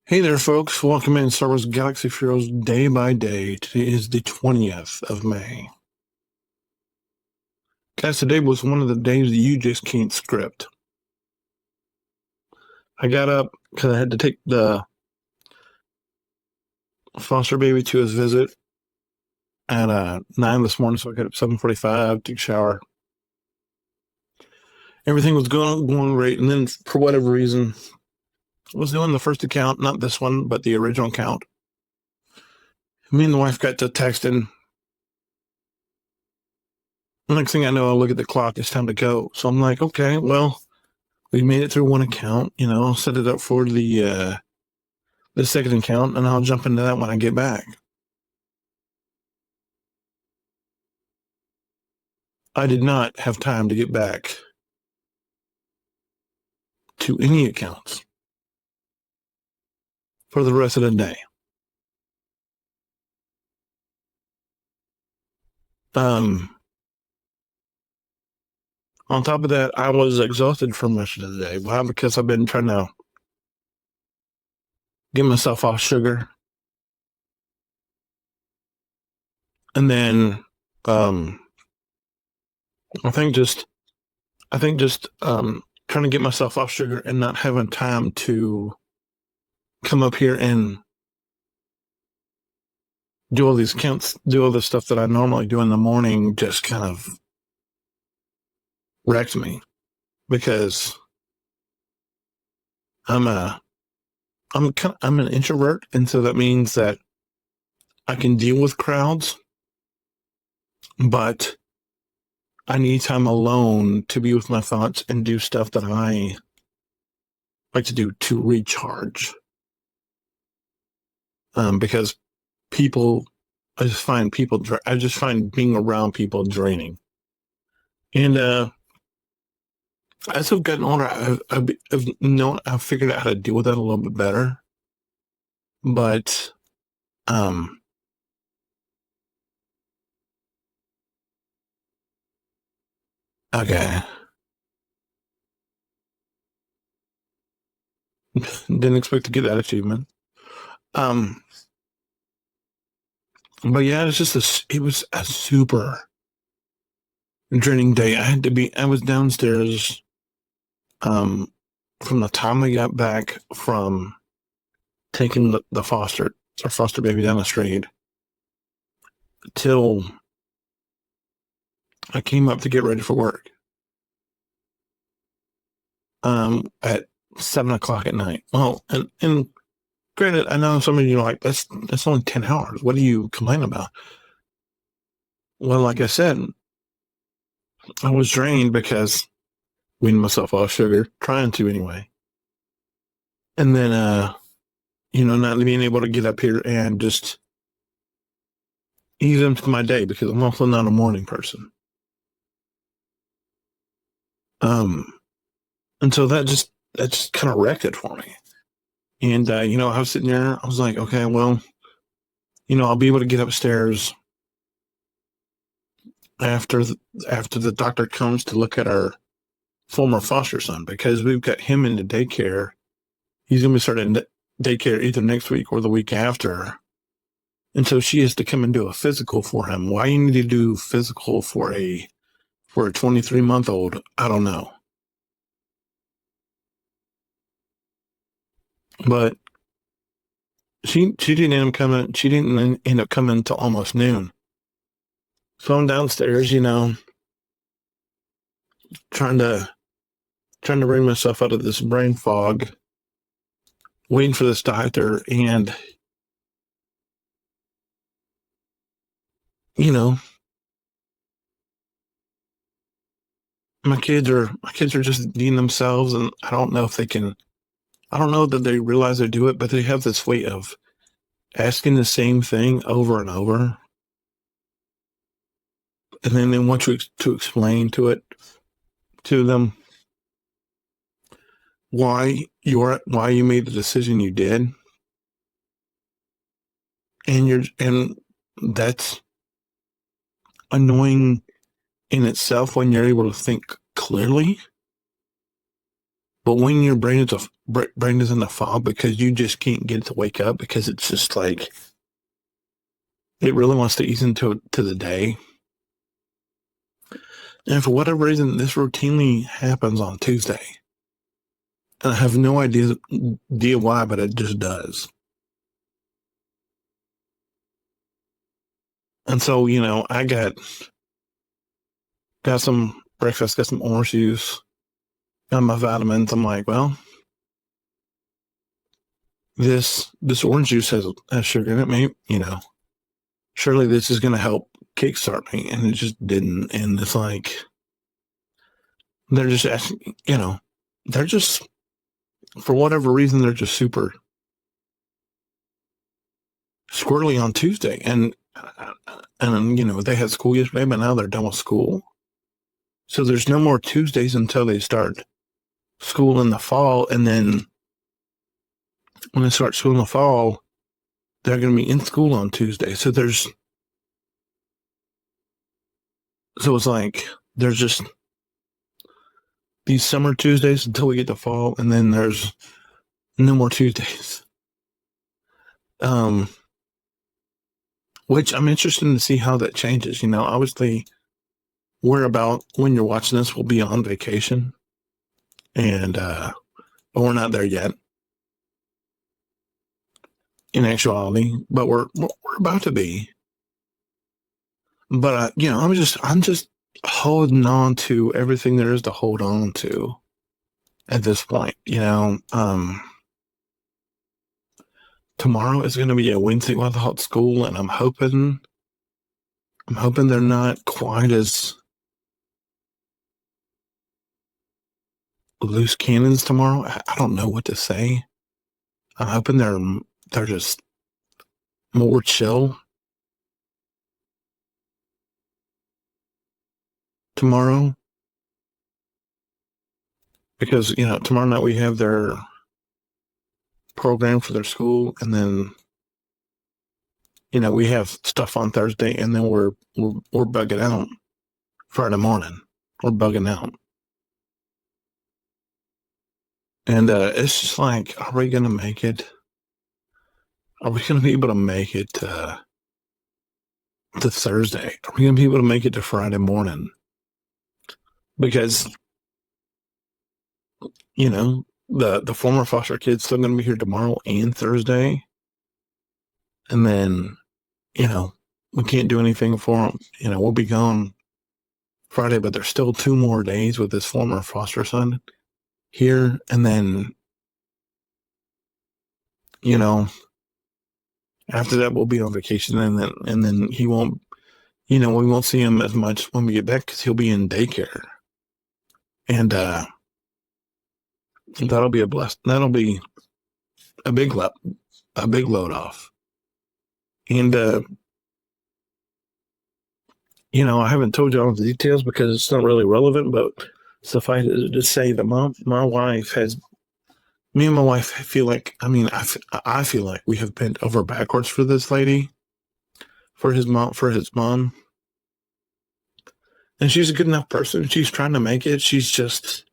Hey there, folks. Welcome in Star Wars Galaxy of Heroes Day by Day. Today is the 20th of May. Guys, today was one of the days that you just can't script. I got up because I had to take the foster baby to his visit at 9 this morning, so I got up 7:45, took a shower. Everything was going great, and then for whatever reason, I was doing the first account, not this one, but the original account. Me and the wife got to texting. The next thing I know, I look at the clock, it's time to go. So I'm like, okay, well, we made it through one account, set it up for the second account, and I'll jump into that when I get back. I did not have time to get back to any accounts for the rest of the day. On top of that, I was exhausted for much of the day. Why? Because I've been trying to get myself off sugar. And then I think just trying to get myself off sugar and not having time to come up here and do all these counts, do all the stuff that I normally do in the morning just kind of wrecked me because I'm an introvert, and so that means that I can deal with crowds, but I need time alone to be with my thoughts and do stuff that I like to do to recharge. Because I just find being around people draining. And as I've gotten older, I've figured out how to deal with that a little bit better. But okay. Didn't expect to get that achievement. But yeah, it was a super draining day. I was downstairs from the time I got back from taking the foster baby down the street till I came up to get ready for work at 7 o'clock at night. Well, and granted, I know some of you are like, that's only 10 hours. What do you complain about? Well, like I said, I was drained because weaning myself off sugar, trying to anyway. And then, not being able to get up here and just ease into my day because I'm also not a morning person. And so that just kind of wrecked it for me. And, I was sitting there, I was like, okay, well, I'll be able to get upstairs after the doctor comes to look at our former foster son, because we've got him into daycare. He's going to be starting daycare either next week or the week after. And so she has to come and do a physical for him. Why you need to do physical for a 23-month-old, I don't know. But she didn't end up coming until almost noon. So I'm downstairs, trying to bring myself out of this brain fog, waiting for this doctor, and my kids are just being themselves, and I don't know that they realize they do it, but they have this way of asking the same thing over and over, and then they want you to explain to them why you made the decision you did, and that's annoying in itself when you're able to think clearly. But when your brain is in the fog because you just can't get it to wake up because it's just like it really wants to ease into the day. And for whatever reason, this routinely happens on Tuesday. And I have no idea why, but it just does. And so, I got some breakfast, got some orange juice, got my vitamins. I'm like, well, this orange juice has sugar in it. Maybe, surely this is going to help kickstart me. And it just didn't. And it's like, they're just asking, they're just, for whatever reason, they're just super squirrely on Tuesday. And they had school yesterday, but now they're done with school. So there's no more Tuesdays until they start school in the fall. And then when they start school in the fall, they're going to be in school on Tuesday. So it's like, there's just these summer Tuesdays until we get to fall. And then there's no more Tuesdays. Which I'm interested to see how that changes. Obviously, when you're watching this, we'll be on vacation, and but we're not there yet. In actuality, but we're about to be. But I'm just holding on to everything there is to hold on to at this point. Tomorrow is going to be a Wednesday without school, and I'm hoping they're not quite as loose cannons tomorrow. I don't know what to say. I'm hoping they're just more chill tomorrow, because tomorrow night we have their program for their school, and then we have stuff on Thursday, and then we're bugging out Friday morning. We're bugging out. And it's just like, are we going to make it? Are we going to be able to make it to Thursday? Are we going to be able to make it to Friday morning? Because, the former foster kids still going to be here tomorrow and Thursday. And then, we can't do anything for them. We'll be gone Friday, but there's still 2 more days with this former foster son here. And then, after that, we'll be on vacation, and then he won't, we won't see him as much when we get back because he'll be in daycare. And that'll be that'll be a big load off. And I haven't told you all the details because it's not really relevant, but suffice it to say that me and my wife feel like, I feel like we have bent over backwards for this lady, for his mom. And she's a good enough person. She's trying to make it. She's she's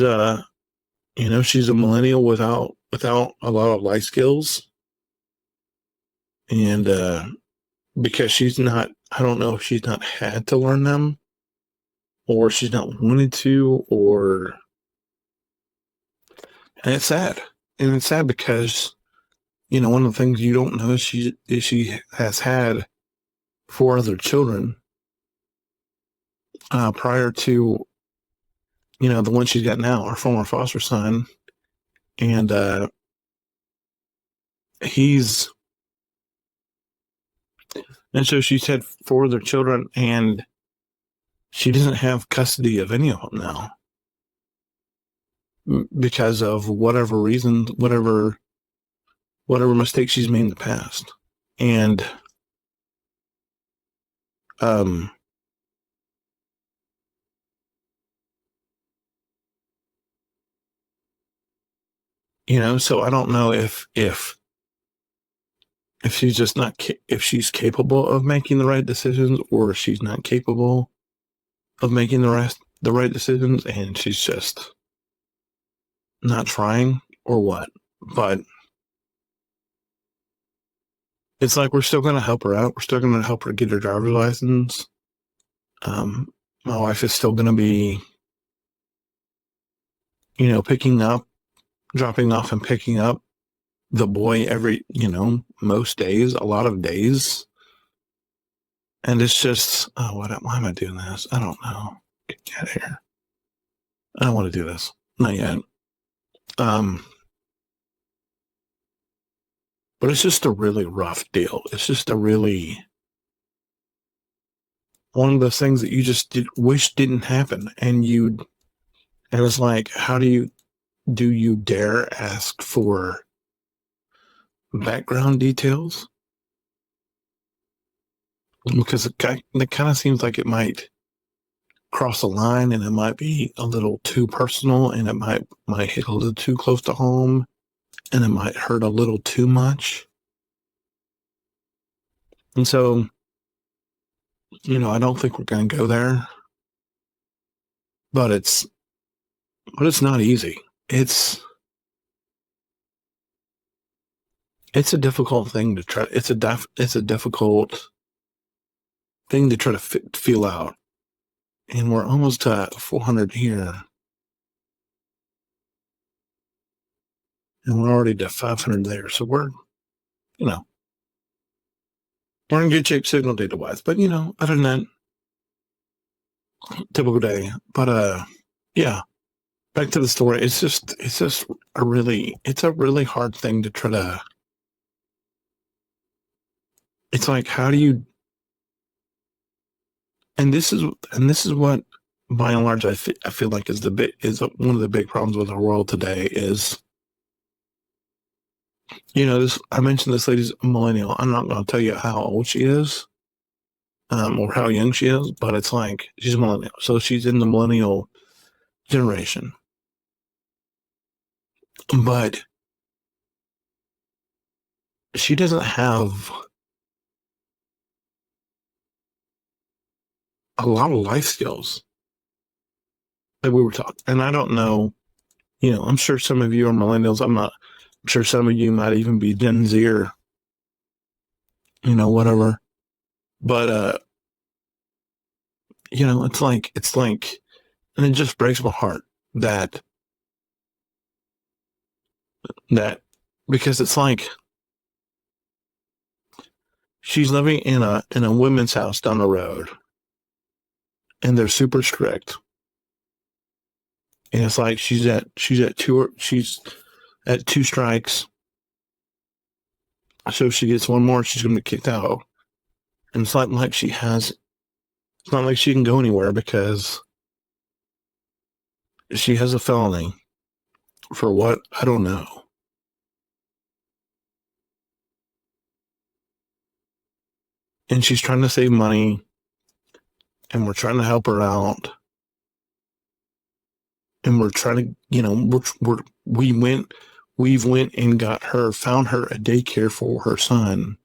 a millennial without a lot of life skills. And because she's not, I don't know if she's not had to learn them, or she's not wanted to, and it's sad. And it's sad because, one of the things you don't know is she has had 4 other children prior to, the one she's got now, our former foster son. And so she's had 4 other children, and she doesn't have custody of any of them now because of whatever reason, whatever mistakes she's made in the past. And so I don't know if she's just not, if she's capable of making the right decisions, or if she's not capable of making the the right decisions, and she's just not trying or what. But it's like we're still going to help her out. We're still going to help her get her driver's license. Um, my wife is still going to be, picking up, dropping off, and picking up the boy every, most days, a lot of days. And it's just, why am I doing this? I don't know. Get out of here. I don't want to do this. Not yet. But it's just a really rough deal. It's just one of those things that you just wish didn't happen. And it's like, how do you dare ask for background details? Because it kind of seems like it might cross a line, and it might be a little too personal, and it might hit a little too close to home, and it might hurt a little too much. And so, I don't think we're going to go there, but it's not easy. It's a difficult thing to try. It's a difficult thing to try to feel out. And we're almost to 400 here. And we're already to 500 there. So we're in good shape signal data wise. But, other than that, typical day. But, yeah, back to the story. It's just a really hard thing to try to, it's like, how do you, and this is what, by and large, I feel like is one of the big problems with our world today is, I mentioned this lady's a millennial. I'm not going to tell you how old she is, or how young she is, but it's like she's a millennial. So she's in the millennial generation. But she doesn't have a lot of life skills that we were taught. And I don't know, I'm sure some of you are millennials. I'm sure some of you might even be Gen Z or, whatever. But, it's like, and it just breaks my heart that because it's like she's living in a women's house down the road, and they're super strict. And it's like she's at 2 strikes. So if she gets one more, she's going to be kicked out. And it's not like she can go anywhere because she has a felony for what? I don't know. And she's trying to save money, and we're trying to help her out. And we're trying to, we've went and found her a daycare for her son.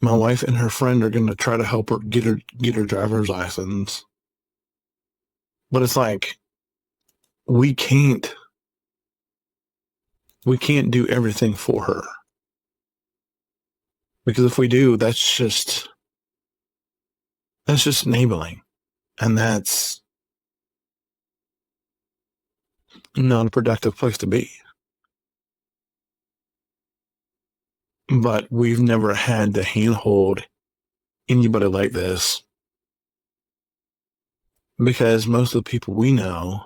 My wife and her friend are going to try to help her get her driver's license. But it's like, we can't do everything for her. Because if we do, that's just enabling. And that's not a productive place to be. But we've never had to handhold anybody like this, because most of the people we know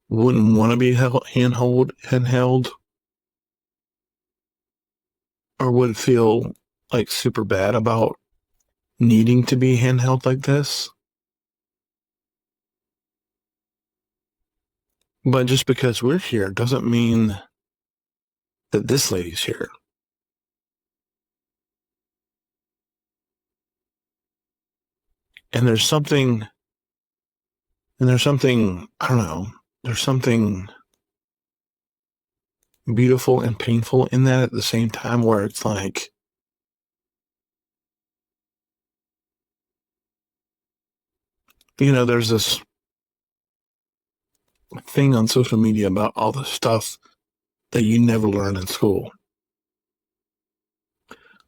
wouldn't want to be handheld, or would feel like super bad about needing to be handheld like this. But just because we're here doesn't mean that this lady's here. And there's something, I don't know, there's something beautiful and painful in that at the same time, where it's like, there's this thing on social media about all the stuff that you never learn in school,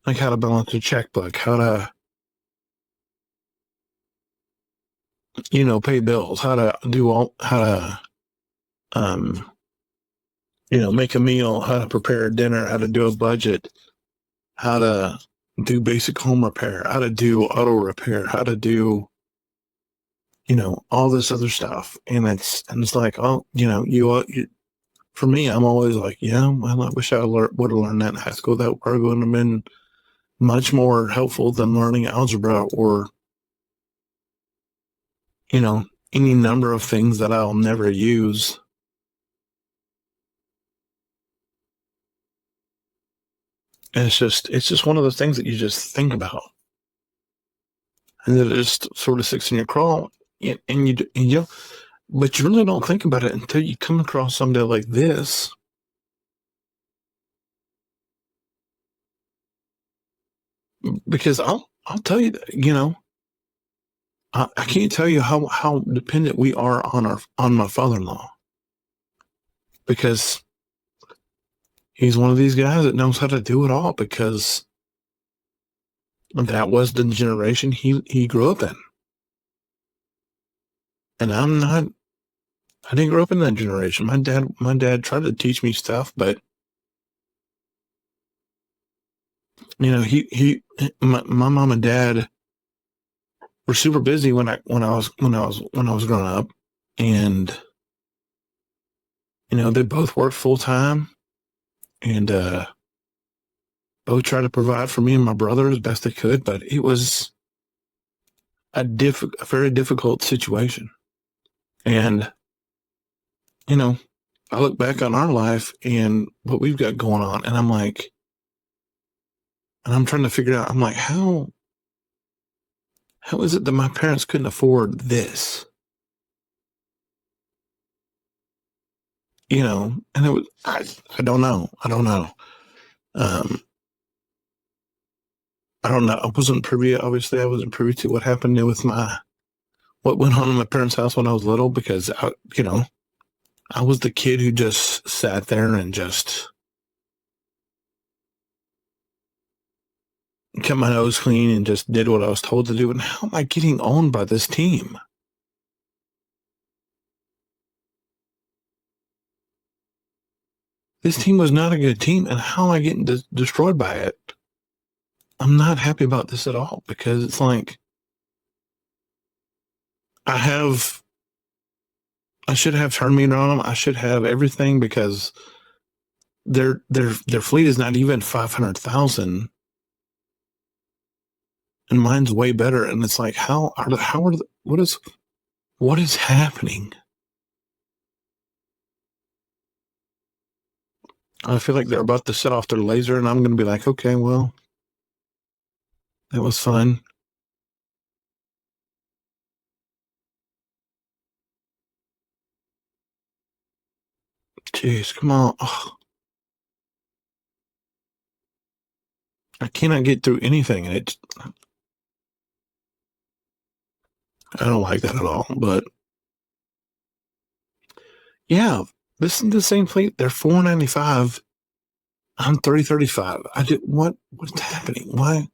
like how to balance a checkbook, how to, pay bills, how to um, make a meal, how to prepare a dinner, how to do a budget, how to do basic home repair, how to do auto repair, how to do, all this other stuff. And it's like, oh, for me, I'm always like, yeah, well, I wish I would have learned that in high school. That probably would have been much more helpful than learning algebra or, you know, any number of things that I'll never use. And it's just one of those things that you just think about, and that it just sort of sticks in your craw, but you really don't think about it until you come across somebody like this. Because I'll tell you, I can't tell you how dependent we are on my father-in-law, because he's one of these guys that knows how to do it all, because that was the generation he grew up in. And I didn't grow up in that generation. My dad tried to teach me stuff, but my mom and dad were super busy when I was growing up, and they both worked full time, and both tried to provide for me and my brother as best they could, but it was a very difficult situation. And you know, I look back on our life and what we've got going on, and I'm like, and I'm trying to figure out, I'm like, how is it that my parents couldn't afford this? And it was, I don't know. Um, I don't know. Obviously, I wasn't privy to what happened with what went on in my parents' house when I was little, because I was the kid who just sat there and just kept my nose clean and just did what I was told to do. And how am I getting owned by this team? This team was not a good team, and how am I getting destroyed by it? I'm not happy about this at all, because it's like I should have turn meter on them. I should have everything, because their fleet is not even 500,000, and mine's way better. And it's like, what is happening? I feel like they're about to set off their laser, and I'm going to be like, okay, well, that was fun. Jeez, come on. Ugh. I cannot get through anything, and I don't like that at all. But yeah, this is the same fleet. They're $495. I'm $335. What's happening? Why?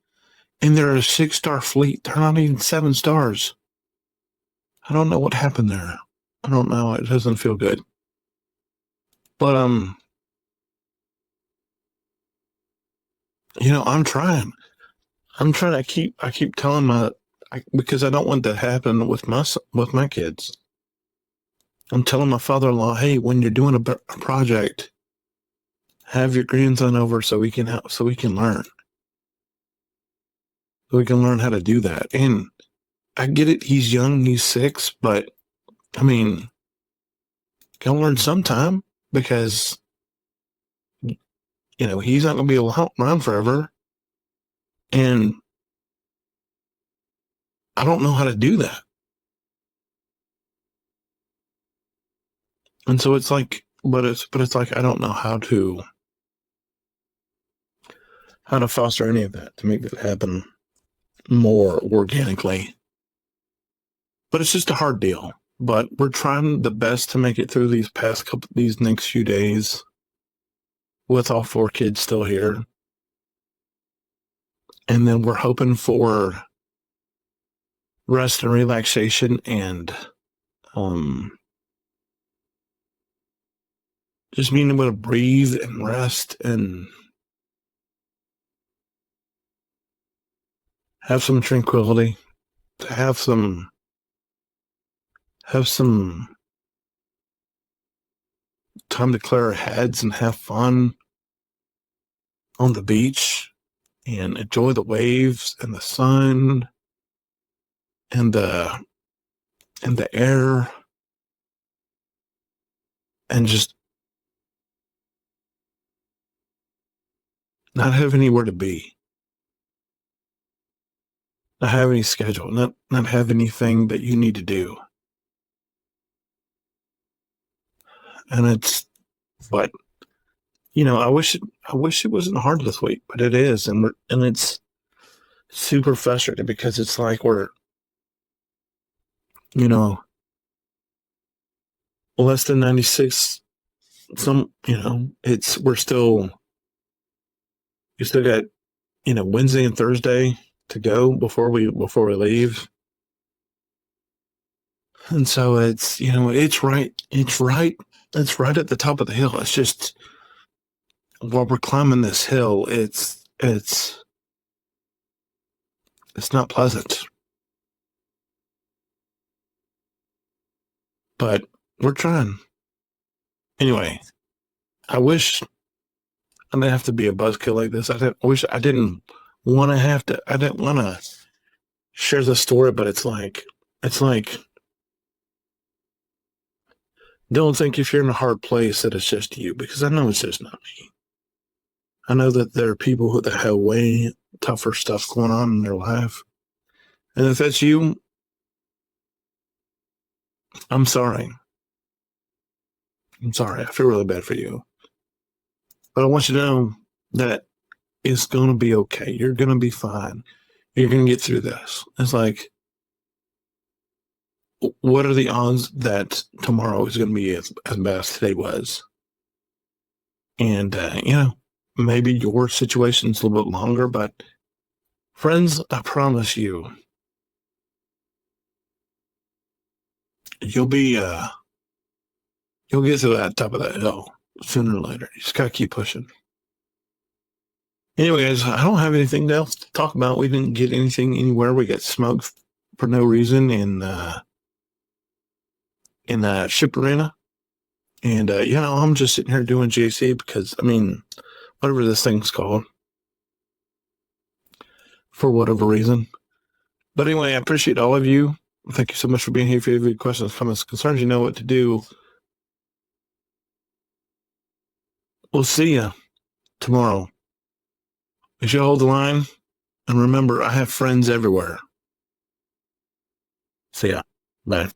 And they're a 6-star fleet. They're not even 7 stars. I don't know what happened there. I don't know. It doesn't feel good. But I'm trying. I keep telling because I don't want that to happen with my kids. I'm telling my father-in-law, hey, when you're doing a project, have your grandson over so we can learn. So we can learn how to do that. And I get it. He's young. He's 6, but I mean, gonna learn sometime, because he's not gonna be around forever, and I don't know how to do that. And so it's like, but it's like, I don't know how to foster any of that to make that happen more organically. but it's just a hard deal. But we're trying the best to make it through these next few days with all four kids still here. And then we're hoping for rest and relaxation and just being able to breathe and rest and have some tranquility, to have some time to clear our heads and have fun on the beach and enjoy the waves and the sun and the air and just not have anywhere to be, not have any schedule, not have anything that you need to do. And but I wish it wasn't hard this week, but it is, and it's super frustrating because it's like we're less than 96. We still got Wednesday and Thursday to go before we leave. And so it's right at the top of the hill. It's just while we're climbing this hill, it's not pleasant. But we're trying. Anyway, I wish I didn't have to be a buzzkill like this. I didn't want to share the story, but it's like don't think if you're in a hard place that it's just you, because I know it's just not me. I know that there are people that have way tougher stuff going on in their life. And if that's you, I'm sorry. I feel really bad for you. But I want you to know that it's going to be okay. You're going to be fine. You're going to get through this. It's like, what are the odds that tomorrow is going to be as bad as today was? And, maybe your situation's a little bit longer, but friends, I promise you, you'll get to that top of that hill sooner or later. You just got to keep pushing. Anyway, guys, I don't have anything else to talk about. We didn't get anything anywhere. We got smoked for no reason in Ship Arena. And, I'm just sitting here doing GAC because, whatever this thing's called, for whatever reason. But anyway, I appreciate all of you. Thank you so much for being here. If you have any questions, comments, concerns, you know what to do. We'll see you tomorrow. You should hold the line. And remember, I have friends everywhere. See ya. Bye.